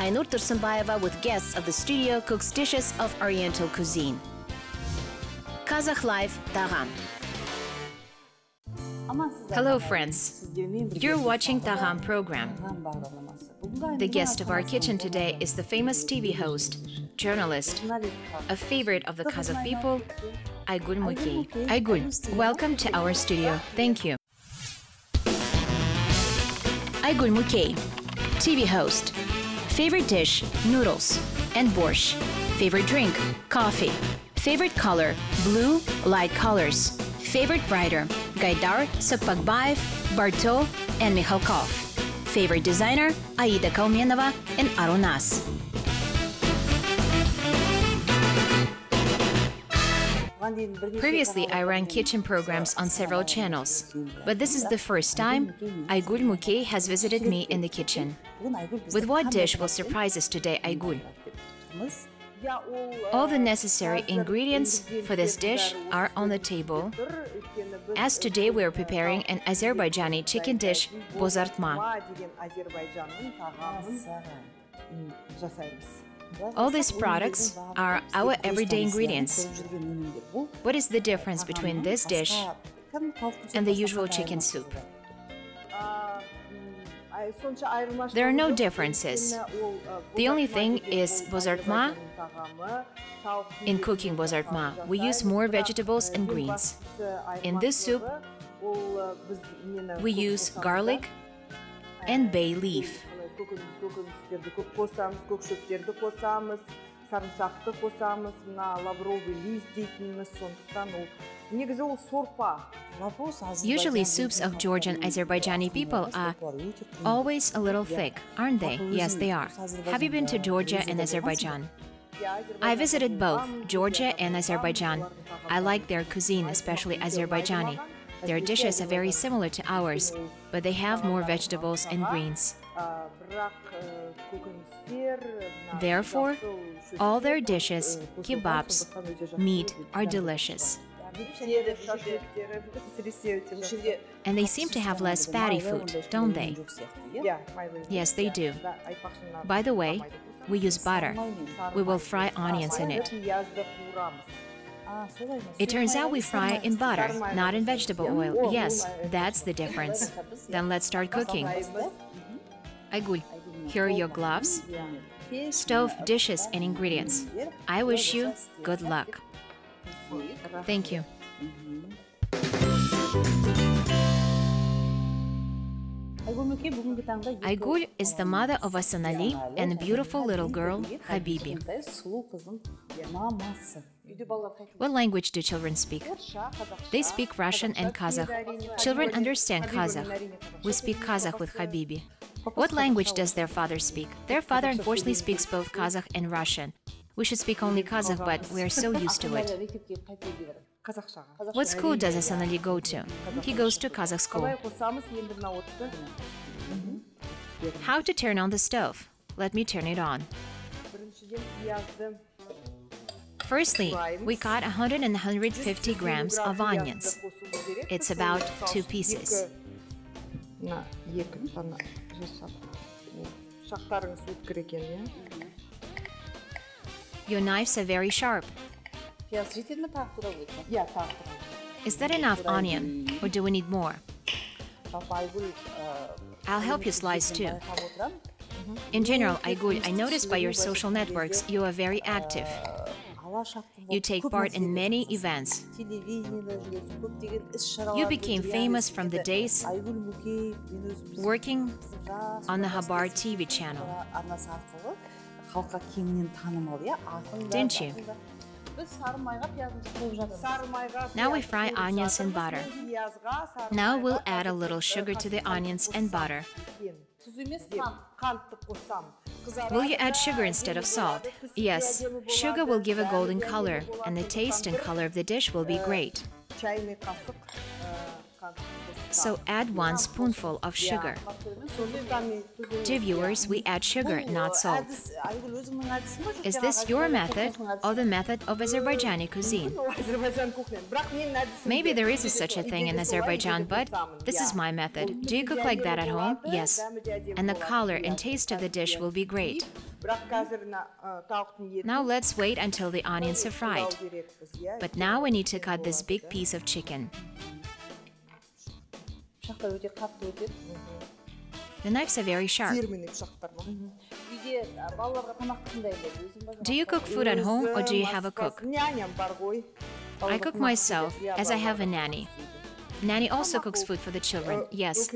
Aynur Tursunbayeva with guests of the studio cooks dishes of Oriental cuisine. Qazaq Life, Tagam. Hello friends, you're watching Tagam program. The guest of our kitchen today is the famous TV host, journalist, a favorite of the Qazaq people, Aigul Mukey. Aigul, welcome to our studio. Thank you. Aigul Mukey, TV host. Favorite dish, noodles and borscht. Favorite drink, coffee. Favorite color, blue, light colors. Favorite writer, Gaidar, Sukpakbaev, Barto, and Mikhalkov. Favorite designer, Aida Kaumenova and Arunas. Previously, I ran kitchen programs on several channels, but this is the first time Aigul Mukey has visited me in the kitchen. With what dish will surprise us today, Aigul? All the necessary ingredients for this dish are on the table, as today we are preparing an Azerbaijani chicken dish, Bozartma. All these products are our everyday ingredients. What is the difference between this dish and the usual chicken soup? There are no differences. The only thing is Bozartma. In cooking Bozartma, we use more vegetables and greens. In this soup, we use garlic and bay leaf. Usually soups of Georgian Azerbaijani people are always a little thick, aren't they? Yes, they are. Have you been to Georgia and Azerbaijan? I visited both Georgia and Azerbaijan. I like their cuisine, especially Azerbaijani. Their dishes are very similar to ours, but they have more vegetables and greens. Therefore, all their dishes, kebabs, meat, are delicious. And they seem to have less fatty food, don't they? Yes, they do. By the way, we use butter. We will fry onions in it. It turns out we fry in butter, not in vegetable oil. Yes, that's the difference. Then let's start cooking. Aigul, here are your gloves, stove, dishes, and ingredients. I wish you good luck. Thank you. Aigul is the mother of Hasan Ali and a beautiful little girl, Habibi. What language do children speak? They speak Russian and Qazaq. Children understand Qazaq. We speak Qazaq with Habibi. What language does their father speak? Their father unfortunately speaks both Qazaq and Russian. We should speak only Qazaq, but we are so used to it. What school does Hasan Ali go to? He goes to Qazaq school. How to turn on the stove? Let me turn it on. Firstly, we cut 100 and 150 grams of onions. It's about 2 pieces. Your knives are very sharp. Is that enough onion, or do we need more? I'll help you slice too. In general, Aigul, I noticed by your social networks you are very active. You take part in many events. You became famous from the days working on the Habar TV channel. Didn't you? Now we fry onions in butter. Now we'll add a little sugar to the onions and butter. Will you add sugar instead of salt? Yes, sugar will give a golden color, and the taste and color of the dish will be great. So add 1 spoonful of sugar. Dear viewers, we add sugar, not salt. Is this your method or the method of Azerbaijani cuisine? Maybe there is such a thing in Azerbaijan, but this is my method. Do you cook like that at home? Yes. And the color and taste of the dish will be great. Now let's wait until the onions are fried. But now we need to cut this big piece of chicken. The knives are very sharp. Do you cook food at home or do you have a cook? I cook myself, as I have a nanny. Nanny also cooks food for the children, yes.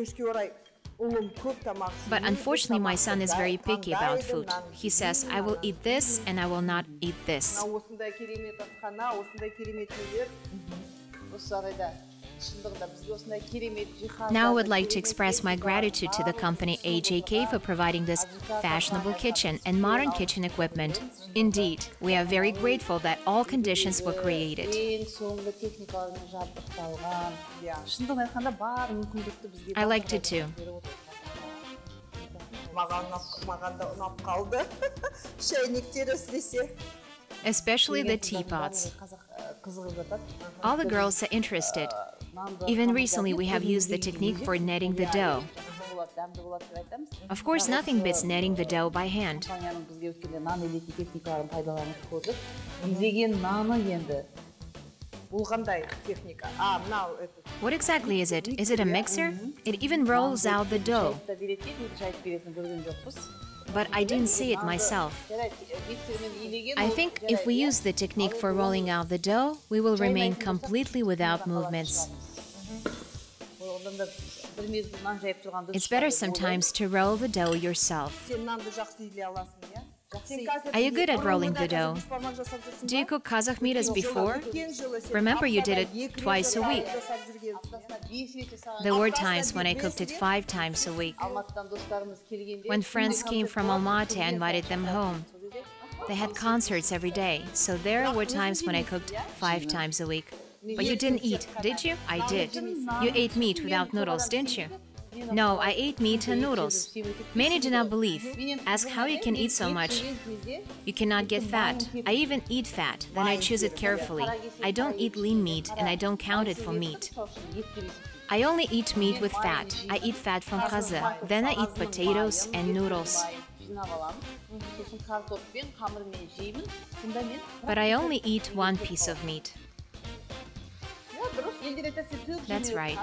But unfortunately, my son is very picky about food. He says, I will eat this and I will not eat this. Now I would like to express my gratitude to the company AJK for providing this fashionable kitchen and modern kitchen equipment. Indeed, we are very grateful that all conditions were created. I liked it too. Especially the teapots. All the girls are interested. Even recently, we have used the technique for kneading the dough. Of course, nothing beats kneading the dough by hand. What exactly is it? Is it a mixer? It even rolls out the dough. But I didn't see it myself. I think if we use the technique for rolling out the dough, we will remain completely without movements. It's better sometimes to roll the dough yourself. Are you good at rolling the dough? Do you cook Qazaq meat as before? Remember, you did it twice a week. There were times when I cooked it 5 times a week. When friends came from Almaty, I invited them home. They had concerts every day, so there were times when I cooked 5 times a week. But you didn't eat, did you? I did. You ate meat without noodles, didn't you? No, I ate meat and noodles. Many do not believe. Ask how you can eat so much. You cannot get fat. I even eat fat, then I choose it carefully. I don't eat lean meat and I don't count it for meat. I only eat meat with fat. I eat fat from Qazaq. Then I eat potatoes and noodles. But I only eat 1 piece of meat. That's right.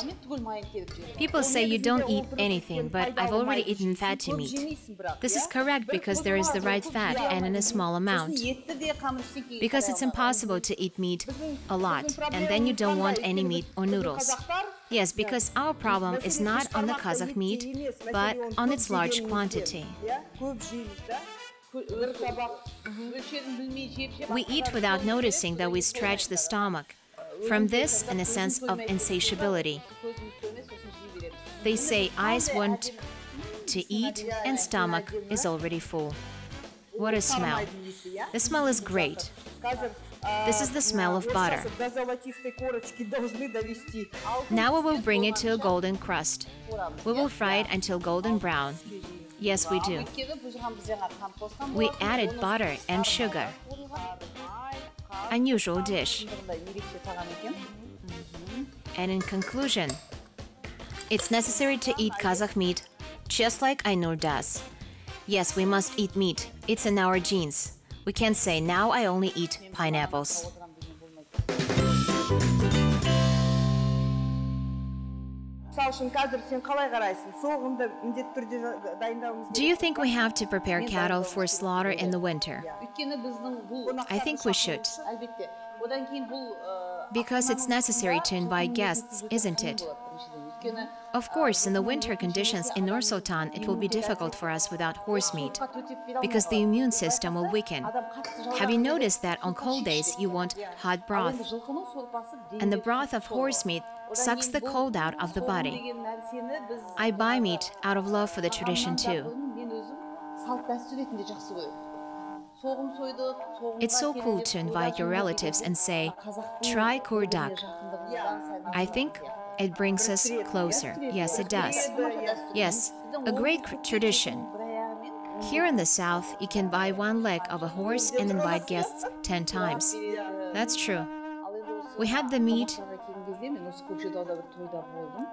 People say you don't eat anything, but I've already eaten fatty meat. This is correct because there is the right fat and in a small amount. Because it's impossible to eat meat a lot, and then you don't want any meat or noodles. Yes, because our problem is not on the Qazaq meat, but on its large quantity. We eat without noticing that we stretch the stomach. From this, and a sense of insatiability. They say eyes want to eat and stomach is already full. What a smell. The smell is great. This is the smell of butter. Now we will bring it to a golden crust. We will fry it until golden brown. Yes, we do. We added butter and sugar. Unusual dish. And in conclusion, it's necessary to eat Qazaq meat, just like Ainur does. Yes, we must eat meat. It's in our genes. We can't say, now I only eat pineapples. Do you think we have to prepare cattle for slaughter in the winter? I think we should. Because it's necessary to invite guests, isn't it? Of course, in the winter conditions in Nur Sultan, it will be difficult for us without horse meat, because the immune system will weaken. Have you noticed that on cold days you want hot broth? And the broth of horse meat sucks the cold out of the body. I buy meat out of love for the tradition too. It's so cool to invite your relatives and say, try kurdak. I think It brings us closer. Yes, it does. Yes, a great tradition. Here in the south, you can buy one leg of a horse and invite guests 10 times. That's true. We had the meat.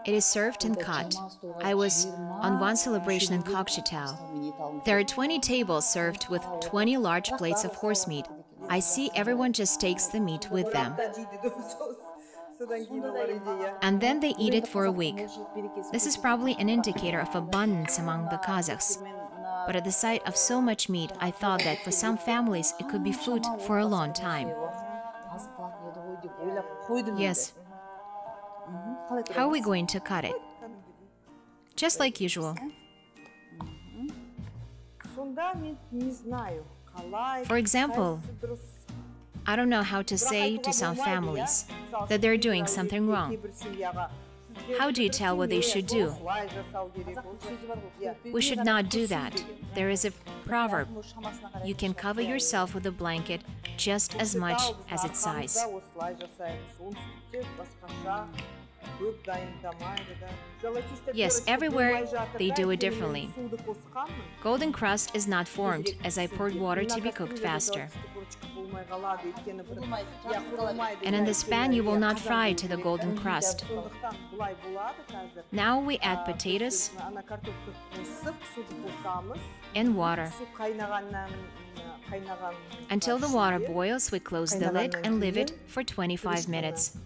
It is served and cut. I was on one celebration in Kokshetau. There are 20 tables served with 20 large plates of horse meat. I see everyone just takes the meat with them. And then they eat it for a week. This is probably an indicator of abundance among the Kazakhs. But at the sight of so much meat, I thought that for some families it could be food for a long time. Yes. How are we going to cut it? Just like usual. For example, I don't know how to say to some families that they're doing something wrong. How do you tell what they should do? We should not do that. There is a proverb. You can cover yourself with a blanket just as much as its size. Yes, everywhere they do it differently. Golden crust is not formed as I poured water to be cooked faster. And in this pan you will not fry to the golden crust. Now we add potatoes and water. Until the water boils, we close the lid and leave it for 25 minutes.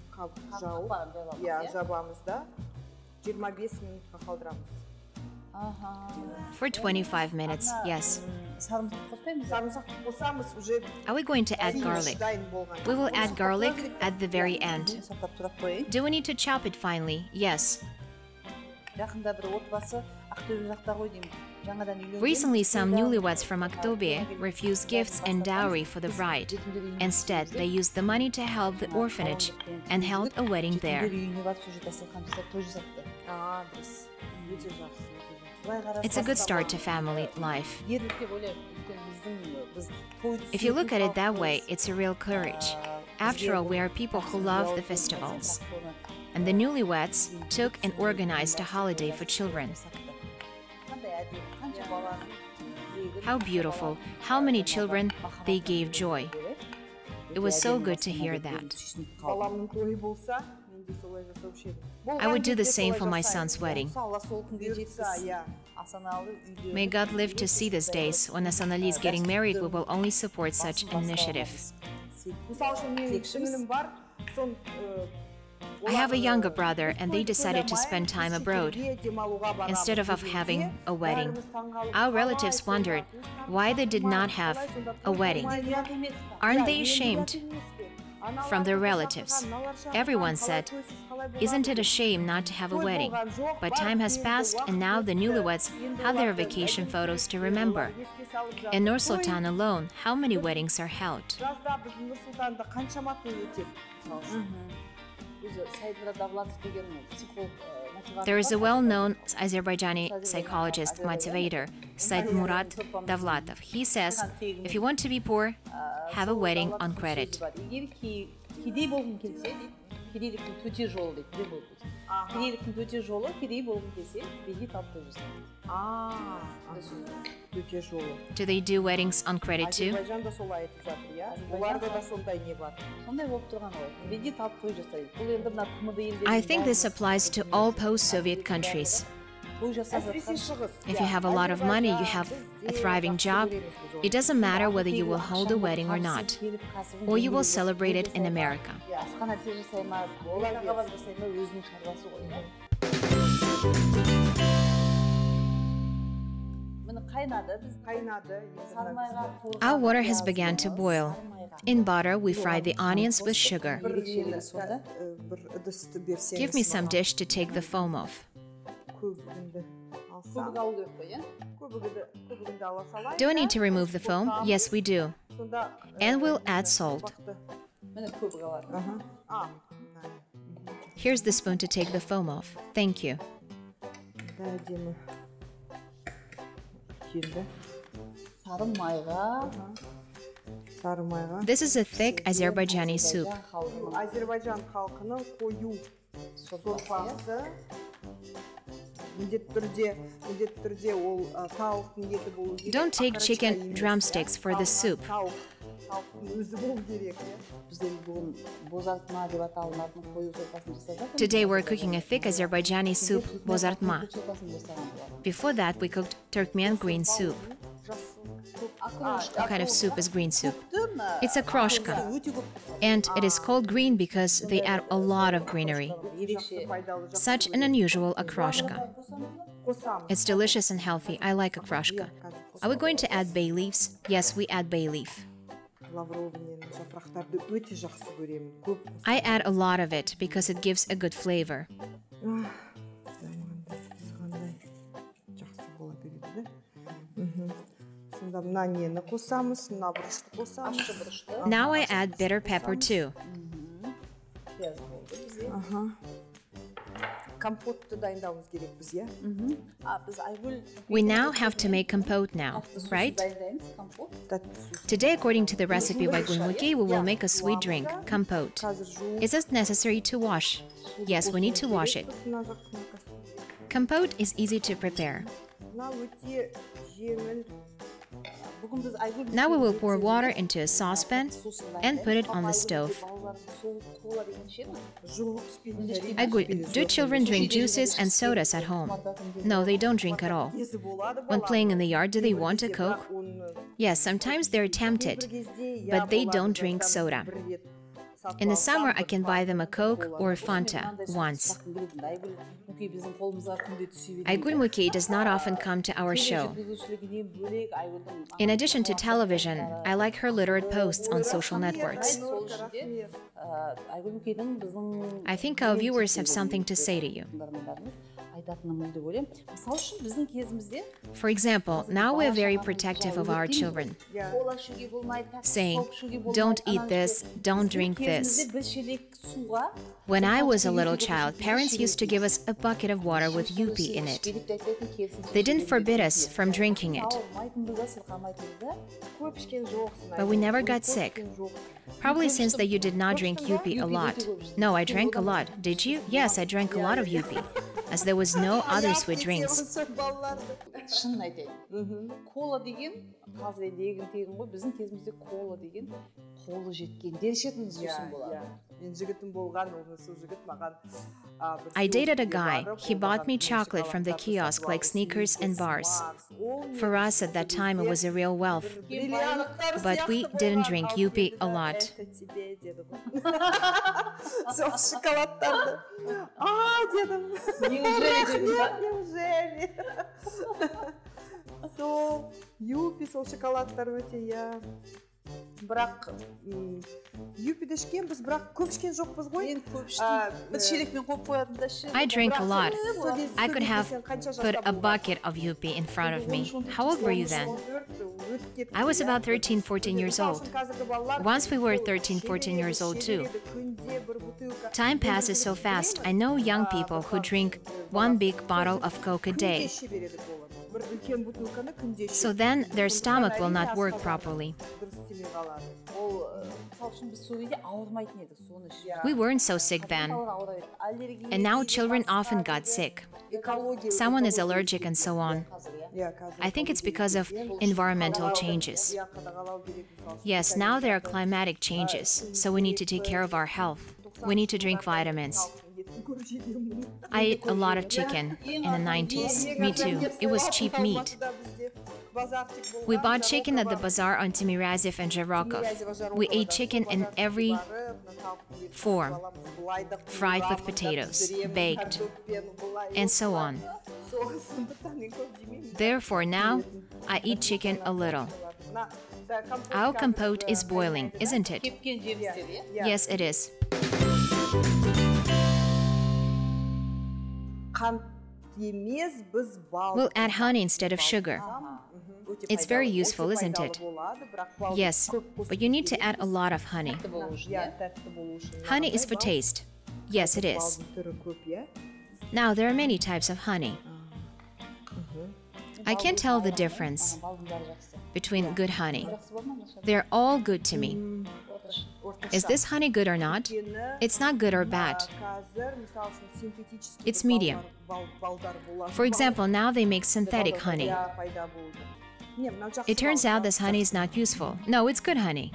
For 25 minutes, yes. Are we going to add garlic? We will add garlic at the very end. Do we need to chop it finely? Yes. Recently, some newlyweds from Aktobe refused gifts and dowry for the bride. Instead, they used the money to help the orphanage and held a wedding there. It's a good start to family life. If you look at it that way, it's a real courage. After all, we are people who love the festivals. And the newlyweds took and organized a holiday for children. How beautiful, how many children they gave joy. It was so good to hear that. I would do the same for my son's wedding. May God live to see these days. When Hasan Ali is getting married, we will only support such initiatives. I have a younger brother, and they decided to spend time abroad instead of having a wedding. Our relatives wondered why they did not have a wedding. Aren't they ashamed from their relatives? Everyone said, "Isn't it a shame not to have a wedding?" But time has passed, and now the newlyweds have their vacation photos to remember. In Nur Sultan alone, how many weddings are held? There is a well-known Azerbaijani psychologist, motivator, Said Murat Davlatov. He says, if you want to be poor, have a wedding on credit. Do they do weddings on credit too? I think this applies to all post-Soviet countries. If you have a lot of money, you have a thriving job, it doesn't matter whether you will hold a wedding or not, or you will celebrate it in America. Our water has begun to boil. In butter, we fry the onions with sugar. Give me some dish to take the foam off. Do I need to remove the foam? Yes, we do. And we'll add salt. Here's the spoon to take the foam off. Thank you. This is a thick Azerbaijani soup. Сорпасы. Міндетті түрде ол тауықтың еті болу керек. Don't take chicken drumsticks for the soup. Тауықтың өзі болу керек. Бізден бүгін бозартма деп аталынатын қою сорпасын жасадық. Today we're cooking a thick Azerbaijani soup, Bozartma. Before that, we cooked Turkmen green soup. What kind of soup is green soup? It's a kroshka. And it is called green because they add a lot of greenery. Such an unusual okroshka. It's delicious and healthy. I like okroshka. Are we going to add bay leaves? Yes, we add bay leaf. I add a lot of it because it gives a good flavor. Now I add bitter pepper too. We now have to make compote now, right? Today, according to the recipe by Aigul Mukey, we will make a sweet drink, compote. Is it necessary to wash? Yes, we need to wash it. Compote is easy to prepare. Now we will pour water into a saucepan and put it on the stove. Aigul, do children drink juices and sodas at home? No, they don't drink at all. When playing in the yard, do they want a Coke? Yes, sometimes they're tempted, but they don't drink soda. In the summer, I can buy them a Coke or a Fanta once. Aigul Mukey does not often come to our show. In addition to television, I like her literate posts on social networks. I think our viewers have something to say to you. For example, now we are very protective of our children, saying, don't eat this, don't drink this. When I was a little child, parents used to give us a bucket of water with yupi in it. They didn't forbid us from drinking it. But we never got sick. Probably since that you did not drink yupi a lot. No, I drank a lot. Did you? Yes, I drank a lot of yupi, as there was no other sweet drinks. Шынын айтайын. Кола деген, қазір енді егін тегін ғой, біздің кезімізде кола деген қолы жеткендер ішетін сусын болады. Мен жігітім болған, оны сол жігіт маған I dated a guy. He bought me chocolate from the kiosk like sneakers and bars. For us at that time it was a real wealth. But we didn't drink yupi a lot. Сол шоколадтарды. Дедім. Неужели? Сол юпи, сол шоколадтар өте, иә. Бірақ юпиді ішкен біз, бірақ көп ішкен жоқпыз ғой. Мен көп іштім. Біз шелекпен қойып қоятын да ішкен. I drank a lot. I could have put a bucket of yupi in front of me. How old were you then? I was about 13, 14 years old. Once we were 13, 14 years old too. Time passes so fast. I know young people who drink one big bottle of Coke a day. So then their stomach will not work properly. We weren't so sick then. And now children often got sick. Someone is allergic and so on. I think it's because of environmental changes. Yes, now there are climatic changes, so we need to take care of our health. We need to drink vitamins. I ate a lot of chicken in the 90s. Me too. It was cheap meat. We bought chicken at the bazaar on Timirazov and Zhirokov. We ate chicken in every form, fried with potatoes, baked, and so on. Therefore now, I eat chicken a little. Our compote is boiling, isn't it? Yes, it is. We'll add honey instead of sugar. It's very useful, isn't it? Yes, but you need to add a lot of honey. Honey is for taste. Yes, it is. Now, there are many types of honey. I can't tell the difference between good honey. They're all good to me. Is this honey good or not? It's not good or bad. It's medium. For example, now they make synthetic honey. It turns out this honey is not useful. No, it's good honey.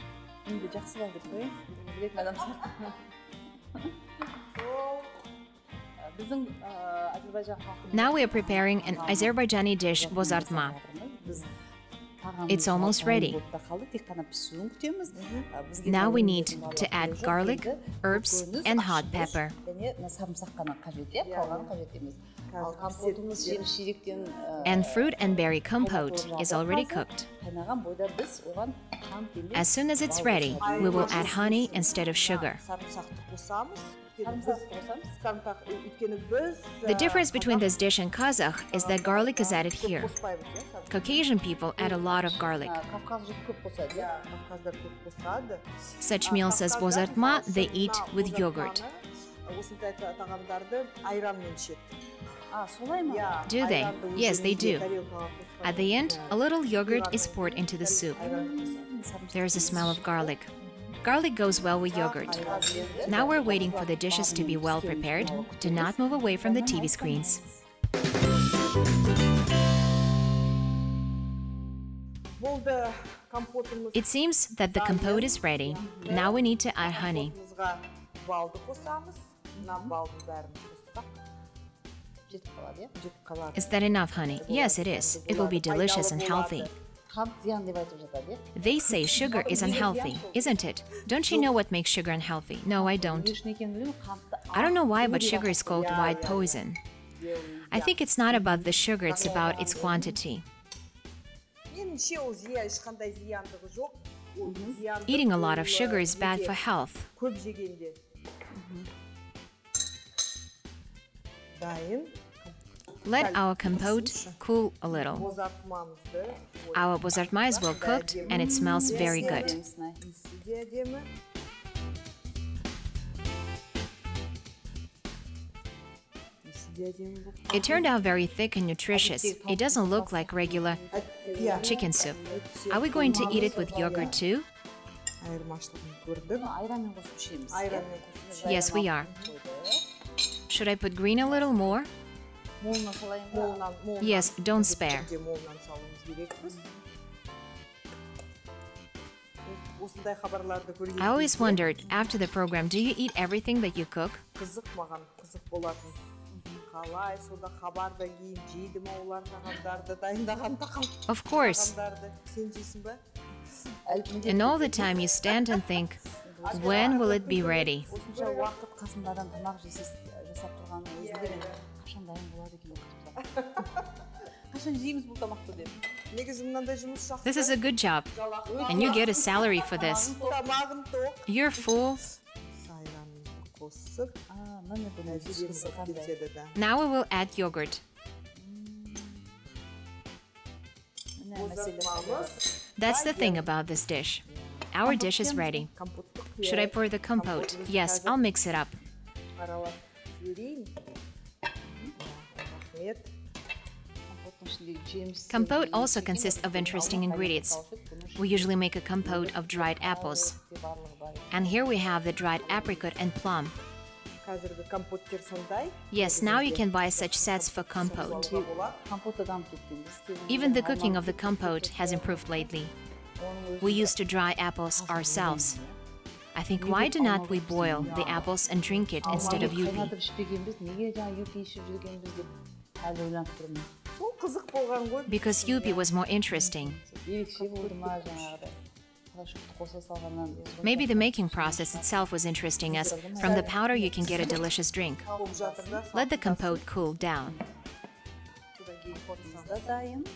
Now we are preparing an Azerbaijani dish, Bozartma. It's almost ready. Now we need to add garlic, herbs, and hot pepper. And fruit and berry compote is already cooked. As soon as it's ready, we will add honey instead of sugar. The difference between this dish and Qazaq is that garlic is added here. Caucasian people add a lot of garlic. Such meals as Bozartma they eat with yogurt. Do they? Yes, they do. At the end, a little yogurt is poured into the soup. There is a smell of garlic. Garlic goes well with yogurt. Now we're waiting for the dishes to be well prepared. Do not move away from the TV screens. It seems that the compote is ready. Now we need to add honey. Is that enough honey? Yes, it is. It will be delicious and healthy. They say sugar is unhealthy, isn't it? Don't you know what makes sugar unhealthy? No, I don't. I don't know why, but sugar is called white poison. I think it's not about the sugar, it's about its quantity. Eating a lot of sugar is bad for health. Let our compote cool a little. Our Bozartma is well cooked and it smells very good. It turned out very thick and nutritious. It doesn't look like regular chicken soup. Are we going to eat it with yogurt too? Yes, we are. Should I put green a little more? Yes, don't spare. I always wondered, after the program, do you eat everything that you cook? Of course. And all the time you stand and think, when will it be ready? This is a good job, and you get a salary for this. You're full. Now we will add yogurt. That's the thing about this dish. Our dish is ready. Should I pour the compote? Yes, I'll mix it up. Compote also consists of interesting ingredients. We usually make a compote of dried apples. And here we have the dried apricot and plum. Yes, now you can buy such sets for compote. Even the cooking of the compote has improved lately. We used to dry apples ourselves. I think why do not we boil the apples and drink it instead of yupi? Because yupi was more interesting. Maybe the making process itself was interesting, as from the powder you can get a delicious drink. Let the compote cool down.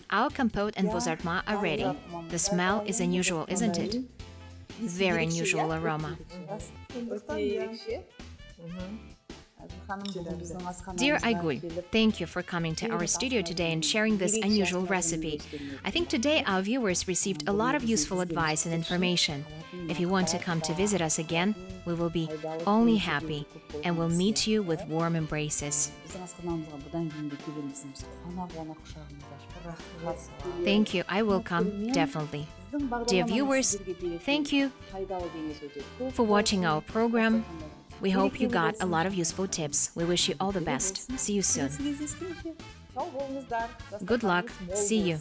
Our compote and Bozartma are ready. The smell is unusual, isn't it? Very unusual aroma. Dear Aigul, thank you for coming to our studio today and sharing this unusual recipe. I think today our viewers received a lot of useful advice and information. If you want to come to visit us again, we will be only happy and will meet you with warm embraces. Thank you, I will come, definitely. Dear viewers, thank you for watching our program. We hope you got a lot of useful tips. We wish you all the best. See you soon. Good luck. See you.